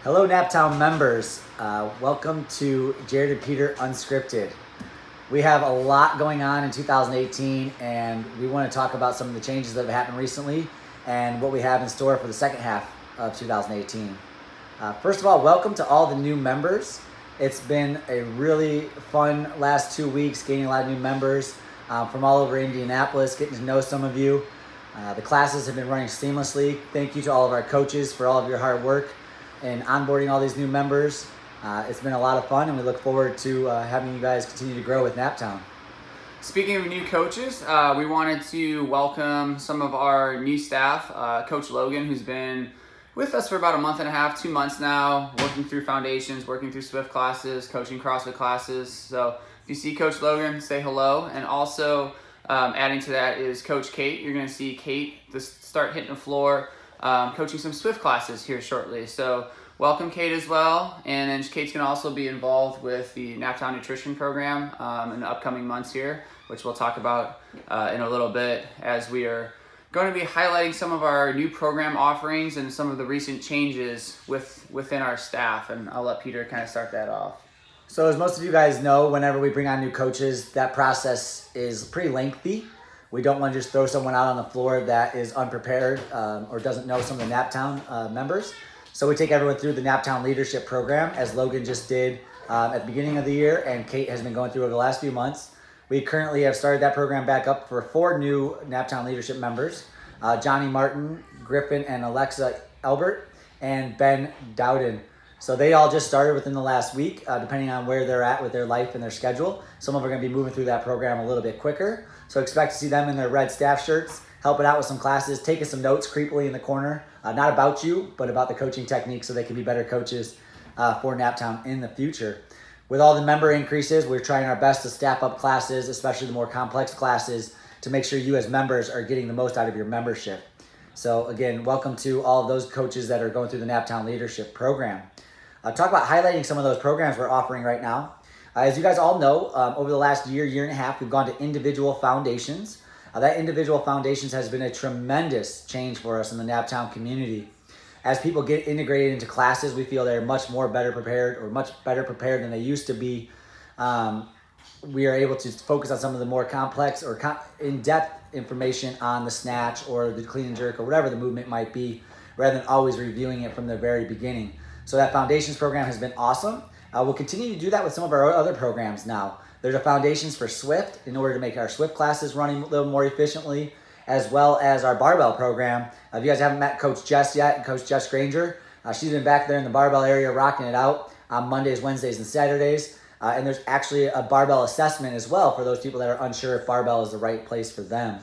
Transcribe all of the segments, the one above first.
Hello, NapTown members. Welcome to Jared and Peter Unscripted. We have a lot going on in 2018, and we want to talk about some of the changes that have happened recently and what we have in store for the second half of 2018. First of all, welcome to all the new members. It's been a really fun last 2 weeks, gaining a lot of new members from all over Indianapolis, getting to know some of you. The classes have been running seamlessly. Thank you to all of our coaches for all of your hard work and onboarding all these new members. It's been a lot of fun, and we look forward to having you guys continue to grow with NapTown. Speaking of new coaches, we wanted to welcome some of our new staff. Coach Logan, who's been with us for about a month and a half, 2 months now, working through foundations, working through Swift classes, coaching CrossFit classes. So if you see Coach Logan, say hello. And also adding to that is Coach Kate. You're going to see Kate start hitting the floor, coaching some Swift classes here shortly. So welcome Kate as well. And then Kate's going to also be involved with the NapTown nutrition program in the upcoming months here, which we'll talk about in a little bit, as we are going to be highlighting some of our new program offerings and some of the recent changes within our staff. And I'll let Peter kind of start that off. So as most of you guys know, whenever we bring on new coaches, that process is pretty lengthy. We don't want to just throw someone out on the floor that is unprepared or doesn't know some of the NapTown members. So we take everyone through the NapTown leadership program, as Logan just did at the beginning of the year, and Kate has been going through over the last few months. We currently have started that program back up for 4 new NapTown leadership members, Johnny Martin, Griffin and Alexa Elbert, and Ben Dowden. So they all just started within the last week, depending on where they're at with their life and their schedule. Some of them are going to be moving through that program a little bit quicker. So expect to see them in their red staff shirts, helping out with some classes, taking some notes creepily in the corner, not about you, but about the coaching techniques so they can be better coaches for NapTown in the future. With all the member increases, we're trying our best to staff up classes, especially the more complex classes, to make sure you as members are getting the most out of your membership. So again, welcome to all of those coaches that are going through the NapTown leadership program. Talk about highlighting some of those programs we're offering right now. As you guys all know, over the last year and a half, we've gone to individual foundations. That individual foundations has been a tremendous change for us in the NapTown community. As people get integrated into classes, we feel they're much better prepared than they used to be. We are able to focus on some of the more complex or in-depth information on the snatch or the clean and jerk or whatever the movement might be, rather than always reviewing it from the very beginning. So that foundations program has been awesome. We'll continue to do that with some of our other programs now. There's a foundations for Swift in order to make our Swift classes running a little more efficiently, as well as our barbell program. If you guys haven't met Coach Jess yet, Coach Jess Granger, she's been back there in the barbell area rocking it out on Mondays, Wednesdays, and Saturdays. And there's actually a barbell assessment as well for those people that are unsure if barbell is the right place for them.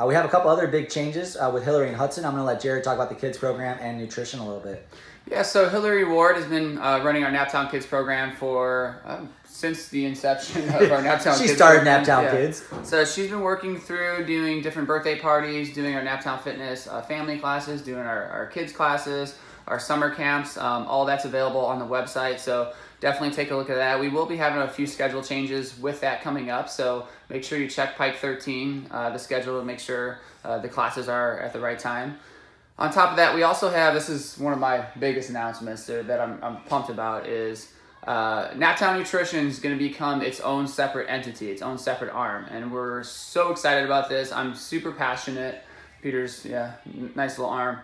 We have a couple other big changes with Hillary and Hudson. I'm going to let Jared talk about the kids program and nutrition a little bit. Yeah, so Hillary Ward has been running our NapTown Kids program for since the inception of our NapTown Kids. She started NapTown Kids. So she's been working through doing different birthday parties, doing our NapTown Fitness family classes, doing our kids classes, our summer camps. All that's available on the website, so definitely take a look at that. We will be having a few schedule changes with that coming up, so make sure you check Pike 13, the schedule, to make sure the classes are at the right time. On top of that, we also have, this is one of my biggest announcements that I'm pumped about, is NapTown Nutrition is going to become its own separate entity, its own separate arm. And we're so excited about this. I'm super passionate. Peter's, nice little arm.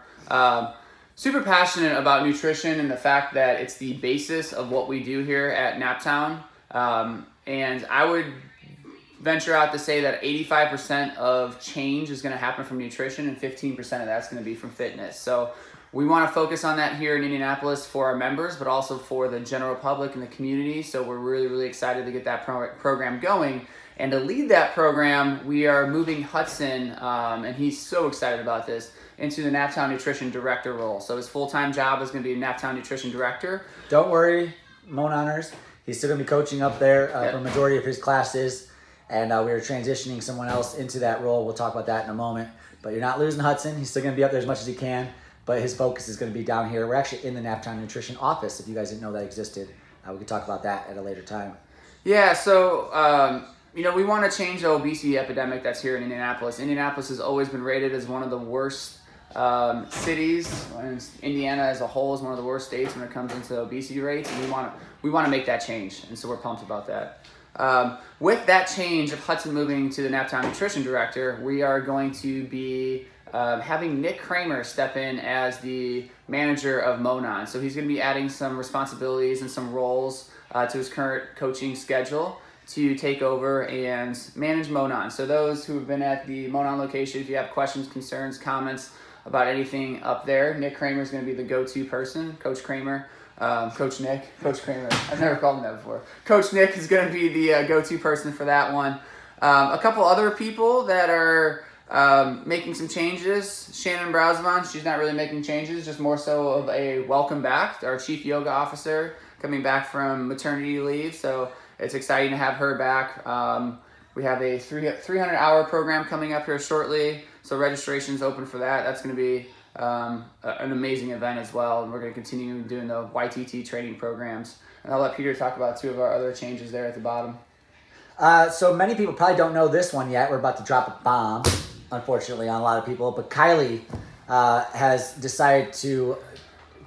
Super passionate about nutrition and the fact that it's the basis of what we do here at NapTown. And I would venture out to say that 85% of change is going to happen from nutrition, and 15% of that's going to be from fitness. So we want to focus on that here in Indianapolis for our members, but also for the general public and the community. So we're really excited to get that program going. And to lead that program, we are moving Hudson, and he's so excited about this, into the NapTown Nutrition Director role. So his full-time job is going to be NapTown Nutrition Director. Don't worry, Moan Honors. He's still going to be coaching up there for a majority of his classes. And we are transitioning someone else into that role. We'll talk about that in a moment. But you're not losing Hudson. He's still going to be up there as much as he can. But his focus is going to be down here. We're actually in the NapTown Nutrition office, if you guys didn't know that existed. We could talk about that at a later time. Yeah, so, we want to change the obesity epidemic that's here in Indianapolis. Indianapolis has always been rated as one of the worst cities. And Indiana as a whole is one of the worst states when it comes into obesity rates, and we want to make that change, and so we're pumped about that. With that change of Hudson moving to the NapTown Nutrition Director, we are going to be having Nick Kramer step in as the manager of Monon. So he's going to be adding some responsibilities and some roles to his current coaching schedule to take over and manage Monon. So those who have been at the Monon location, if you have questions, concerns, comments about anything up there, Nick Kramer is going to be the go-to person. Coach Kramer, Coach Kramer. I've never called him that before. Coach Nick is going to be the go-to person for that one. A couple other people that are making some changes. Shannon Brausman, she's not really making changes, just more so of a welcome back. Our chief yoga officer coming back from maternity leave, so it's exciting to have her back. We have a 300-hour program coming up here shortly, so registration's open for that. That's going to be an amazing event as well, and we're going to continue doing the YTT training programs. And I'll let Peter talk about two of our other changes there at the bottom. So many people probably don't know this one yet. We're about to drop a bomb, unfortunately, on a lot of people. But Kylie has decided to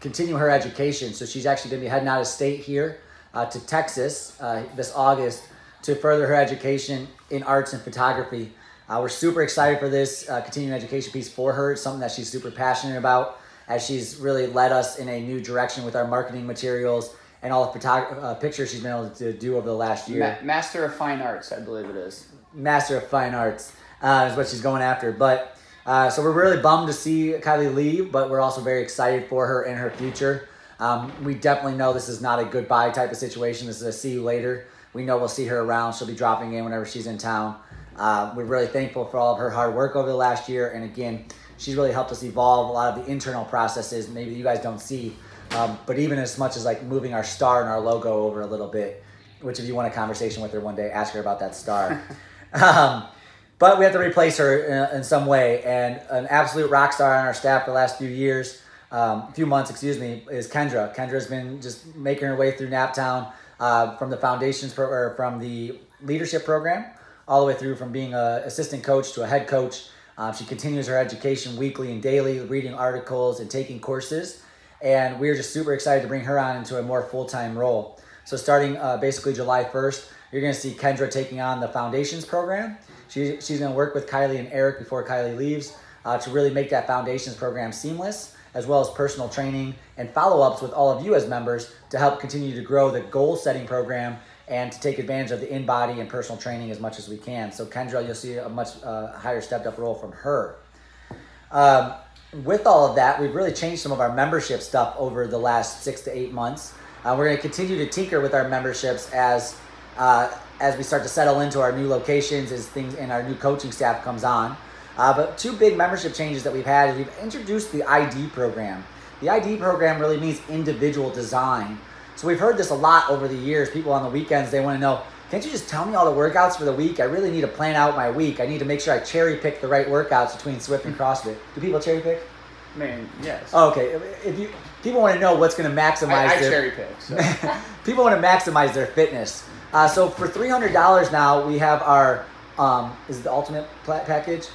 continue her education. So she's actually going to be heading out of state here to Texas this August to further her education in arts and photography. We're super excited for this continuing education piece for her. It's something that she's super passionate about, as she's really led us in a new direction with our marketing materials and all the pictures she's been able to do over the last year. Master of Fine Arts, I believe it is. Master of Fine Arts is what she's going after. But so we're really bummed to see Kylie leave, but we're also very excited for her and her future. We definitely know this is not a goodbye type of situation. This is a see you later. We know we'll see her around. She'll be dropping in whenever she's in town. We're really thankful for all of her hard work over the last year. And again, she's really helped us evolve a lot of the internal processes maybe you guys don't see. But even as much as like moving our star and our logo over a little bit, which if you want a conversation with her one day, ask her about that star. But we have to replace her in some way. And an absolute rock star on our staff for the last few months, is Kendra. Kendra's been just making her way through NapTown from the foundations from the leadership program, all the way through from being an assistant coach to a head coach. She continues her education weekly and daily, reading articles and taking courses. And we're just super excited to bring her on into a more full-time role. So starting basically July 1st, you're going to see Kendra taking on the Foundations program. She's going to work with Kylie and Eric before Kylie leaves to really make that Foundations program seamless, as well as personal training and follow-ups with all of you as members to help continue to grow the goal-setting program and to take advantage of the in-body and personal training as much as we can. So Kendra, you'll see a much higher stepped-up role from her. With all of that, we've really changed some of our membership stuff over the last 6 to 8 months. We're going to continue to tinker with our memberships as we start to settle into our new locations, as things and our new coaching staff comes on. But two big membership changes that we've had is we've introduced the ID program. The ID program really means individual design. So we've heard this a lot over the years. People on the weekends, they want to know, can't you just tell me all the workouts for the week? I really need to plan out my week. I need to make sure I cherry pick the right workouts between Swift and CrossFit. Do people cherry pick? I mean, yes. Oh, okay. People want to know what's going to maximize I cherry pick. So. People want to maximize their fitness. So for $300 now, we have our, is it the Ultimate package?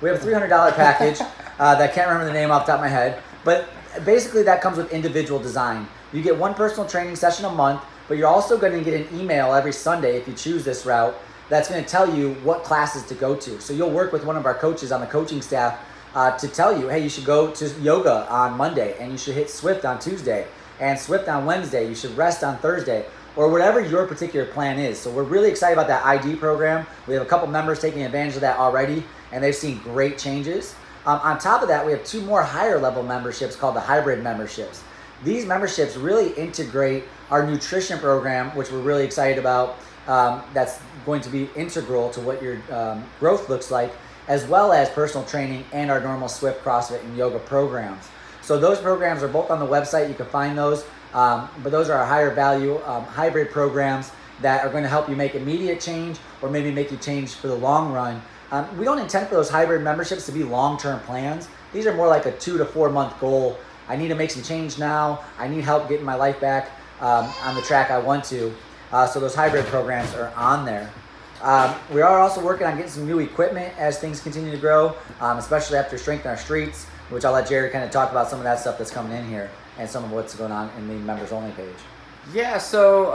We have a $300 package that I can't remember the name off the top of my head. But basically that comes with individual design. You get one personal training session a month, but you're also going to get an email every Sunday if you choose this route that's going to tell you what classes to go to. So you'll work with one of our coaches on the coaching staff to tell you, hey, you should go to yoga on Monday, and you should hit Swift on Tuesday, and Swift on Wednesday. You should rest on Thursday, or whatever your particular plan is. So we're really excited about that ID program. We have a couple members taking advantage of that already, and they've seen great changes. On top of that, we have two more higher level memberships called the hybrid memberships. These memberships really integrate our nutrition program, which we're really excited about. That's going to be integral to what your growth looks like, as well as personal training and our normal Swift, CrossFit, and yoga programs. So those programs are both on the website. You can find those, but those are our higher value hybrid programs that are going to help you make immediate change or maybe make you change for the long run. We don't intend for those hybrid memberships to be long-term plans. These are more like a 2 to 4 month goal. I need to make some change now. I need help getting my life back on the track I want to. So those hybrid programs are on there. We are also working on getting some new equipment as things continue to grow, especially after Strength in Our Streets, which I'll let Jerry kind of talk about some of that stuff that's coming in here and some of what's going on in the members only page. Yeah, so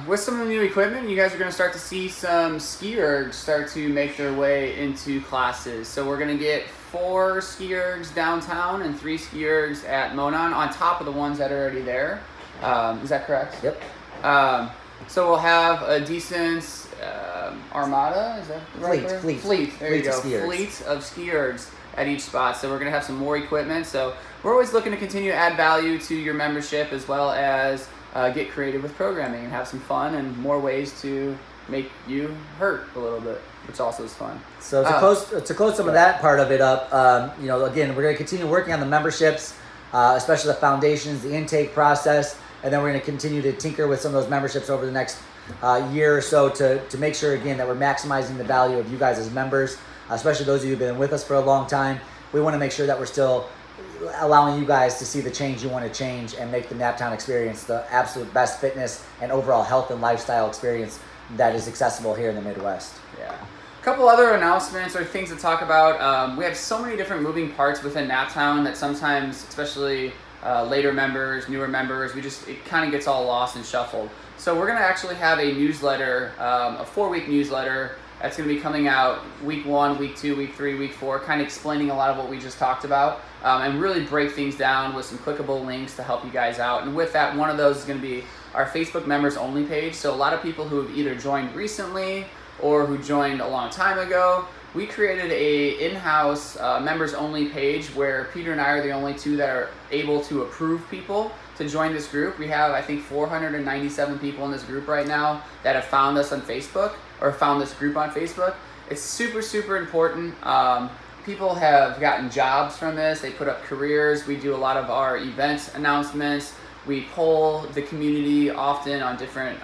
with some of the new equipment, you guys are going to start to see some ski ergs start to make their way into classes. So we're going to get 4 ski ergs downtown and 3 ski ergs at Monon on top of the ones that are already there. Is that correct? Yep. So we'll have a decent armada, is that the right word? Fleet. There you go. Fleet of ski ergs at each spot. So we're going to have some more equipment. So we're always looking to continue to add value to your membership, as well as get creative with programming and have some fun and more ways to make you hurt a little bit, which also is fun. So to close some of that part of it up, again, we're going to continue working on the memberships, especially the foundations, the intake process, and then we're going to continue to tinker with some of those memberships over the next year or so to make sure, again, that we're maximizing the value of you guys as members, especially those of you who've been with us for a long time. We want to make sure that we're still allowing you guys to see the change you want to change and make the NapTown experience the absolute best fitness and overall health and lifestyle experience that is accessible here in the Midwest. Yeah. A couple other announcements or things to talk about. We have so many different moving parts within NapTown that sometimes, especially later members, newer members, it kind of gets all lost and shuffled. So we're going to actually have a newsletter, a 4-week newsletter that's going to be coming out week 1, week 2, week 3, week 4, kind of explaining a lot of what we just talked about, and really break things down with some clickable links to help you guys out. And with that, one of those is going to be our Facebook members only page. So a lot of people who have either joined recently or who joined a long time ago, we created a in-house members only page where Peter and I are the only 2 that are able to approve people to join this group. We have, I think, 497 people in this group right now that have found us on Facebook or found this group on Facebook. It's super, super important. People have gotten jobs from this. They put up careers. We do a lot of our event announcements. We poll the community often on different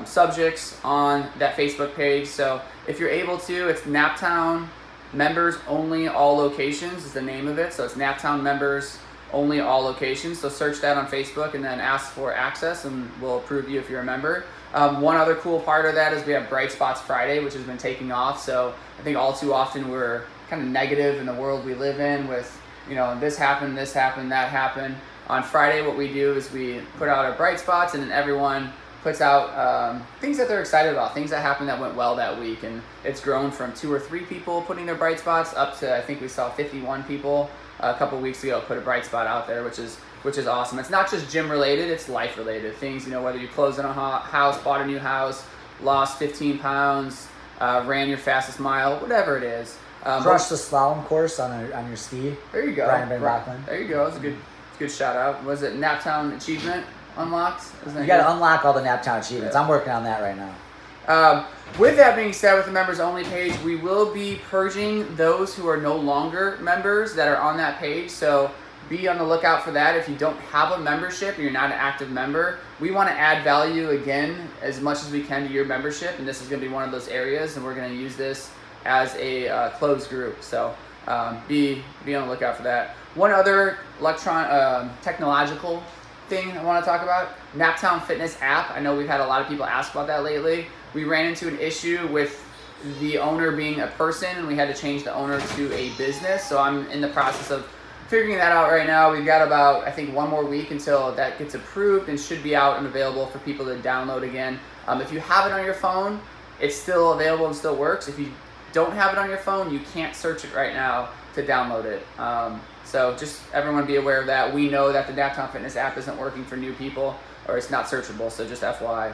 subjects on that Facebook page. So if you're able to, it's NapTown Members Only All Locations is the name of it. So it's NapTown Members Only All Locations. So search that on Facebook and then ask for access and we'll approve you if you're a member. One other cool part of that is we have Bright Spots Friday, which has been taking off. So I think all too often we're kind of negative in the world we live in with, this happened, that happened. On Friday, what we do is we put out our bright spots and then everyone puts out things that they're excited about, things that happened that went well that week. And it's grown from 2 or 3 people putting their bright spots up to, I think we saw 51 people a couple weeks ago put a bright spot out there, which is awesome. It's not just gym related, it's life related. Things, whether you closed on a house, bought a new house, lost 15 pounds, ran your fastest mile, whatever it is. Crushed the slalom course on your ski. There you go. Brian Van Bachman. There you go. That's a good shout out. Was it NapTown Achievement Unlocked? You got to unlock all the NapTown achievements. Yeah. I'm working on that right now. With that being said, with the members only page, we will be purging those who are no longer members that are on that page. So be on the lookout for that. If you don't have a membership and you're not an active member, we want to add value again as much as we can to your membership. And this is going to be one of those areas, and we're going to use this as a closed group. So be on the lookout for that. One other technological thing I want to talk about, NapTown Fitness app. I know we've had a lot of people ask about that lately. We ran into an issue with the owner being a person, and we had to change the owner to a business. So I'm in the process of figuring that out right now. We've got about, I think, 1 more week until that gets approved and should be out and available for people to download again. If you have it on your phone, it's still available and still works. If you don't have it on your phone, you can't search it right now to download it. So just everyone be aware of that. We know that the NapTown Fitness app isn't working for new people, or it's not searchable, so just FYI.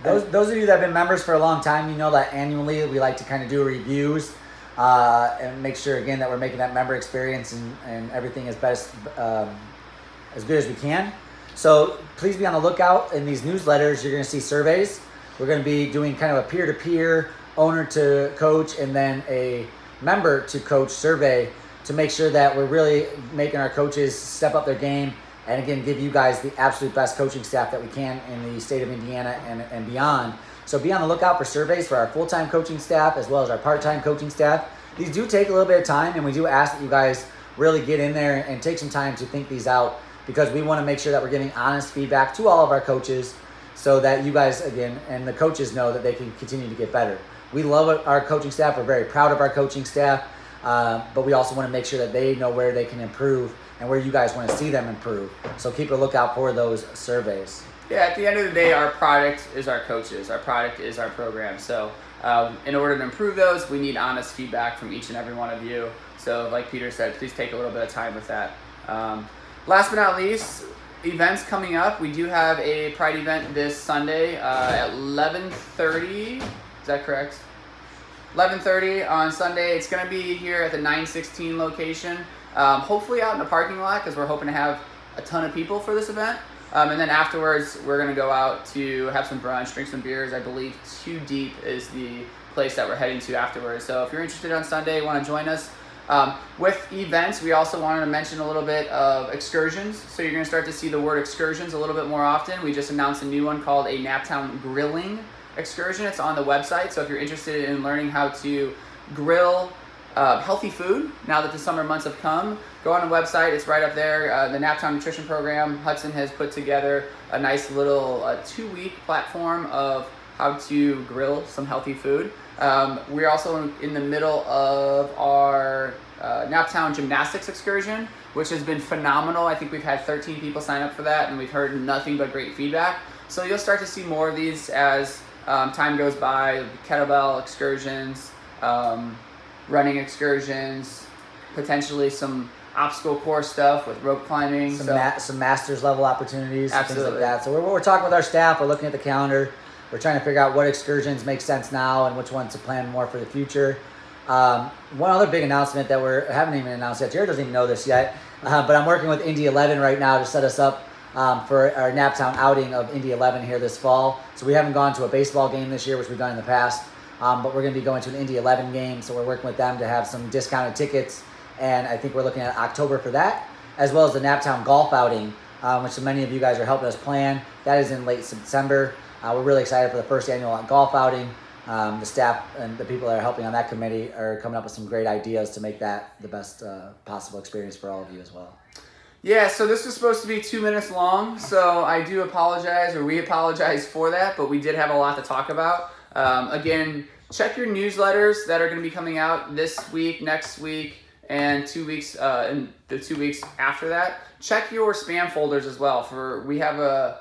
Those of you that have been members for a long time, you know that annually we like to kind of do reviews and make sure, again, that we're making that member experience and everything as good as we can. So please be on the lookout. In these newsletters, you're going to see surveys. We're going to be doing kind of a peer-to-peer, owner to coach, and then a member to coach survey to make sure that we're really making our coaches step up their game and, again, give you guys the absolute best coaching staff that we can in the state of Indiana and beyond. So be on the lookout for surveys for our full-time coaching staff as well as our part-time coaching staff. These do take a little bit of time, and we do ask that you guys really get in there and take some time to think these out, because we want to make sure that we're giving honest feedback to all of our coaches so that you guys, again, and the coaches know that they can continue to get better. We love our coaching staff. We're very proud of our coaching staff, but we also want to make sure that they know where they can improve and where you guys want to see them improve. So keep a lookout for those surveys. Yeah, at the end of the day, our product is our coaches. Our product is our program. So in order to improve those, we need honest feedback from each and every one of you. So like Peter said, please take a little bit of time with that. Last but not least, events coming up. We do have a Pride event this Sunday at 11:30. Is that correct? 11:30 on Sunday. It's going to be here at the 916 location. Hopefully out in the parking lot, because we're hoping to have a ton of people for this event. And then afterwards, we're going to go out to have some brunch, drink some beers. I believe Too Deep is the place that we're heading to afterwards. So if you're interested on Sunday, want to join us. With events, we also wanted to mention a little bit of excursions. So you're going to start to see the word excursions a little bit more often. We just announced a new one called a NapTown grilling excursion. It's on the website. So if you're interested in learning how to grill healthy food now that the summer months have come, go on the website. It's right up there. The NapTown Nutrition Program, Hudson has put together a nice little 2-week platform of how to grill some healthy food. We're also in the middle of our NapTown gymnastics excursion, which has been phenomenal. I think we've had 13 people sign up for that, and we've heard nothing but great feedback. So you'll start to see more of these as time goes by. Kettlebell excursions, running excursions, potentially some obstacle course stuff with rope climbing. Some master's level opportunities, Absolutely. things like that. So we're talking with our staff. We're looking at the calendar. We're trying to figure out what excursions make sense now and which ones to plan more for the future. One other big announcement that we haven't even announced yet. Jared doesn't even know this yet, but I'm working with Indy 11 right now to set us up for our NapTown outing of Indy 11 here this fall. So we haven't gone to a baseball game this year, which we've done in the past, but we're going to be going to an Indy 11 game. So we're working with them to have some discounted tickets, and I think we're looking at October for that, as well as the NapTown golf outing, which many of you guys are helping us plan. That is in late September. We're really excited for the first annual golf outing. The staff and the people that are helping on that committee are coming up with some great ideas to make that the best possible experience for all of you as well. Yeah, so this was supposed to be 2 minutes long, so I do apologize, or we apologize for that, but we did have a lot to talk about. Again, check your newsletters that are going to be coming out this week, next week, and 2 weeks, and the 2 weeks after that. Check your spam folders as well. We have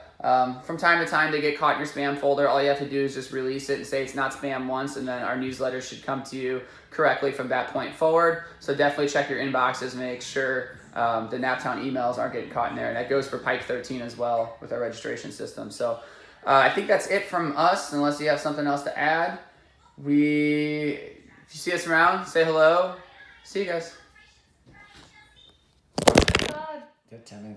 from time to time, they get caught in your spam folder. All you have to do is just release it and say it's not spam once, and then our newsletter should come to you correctly from that point forward. So definitely check your inboxes and make sure the NapTown emails aren't getting caught in there. And that goes for Pike 13 as well with our registration system. So I think that's it from us, unless you have something else to add. If you see us around, say hello. See you guys. Good 10 minutes.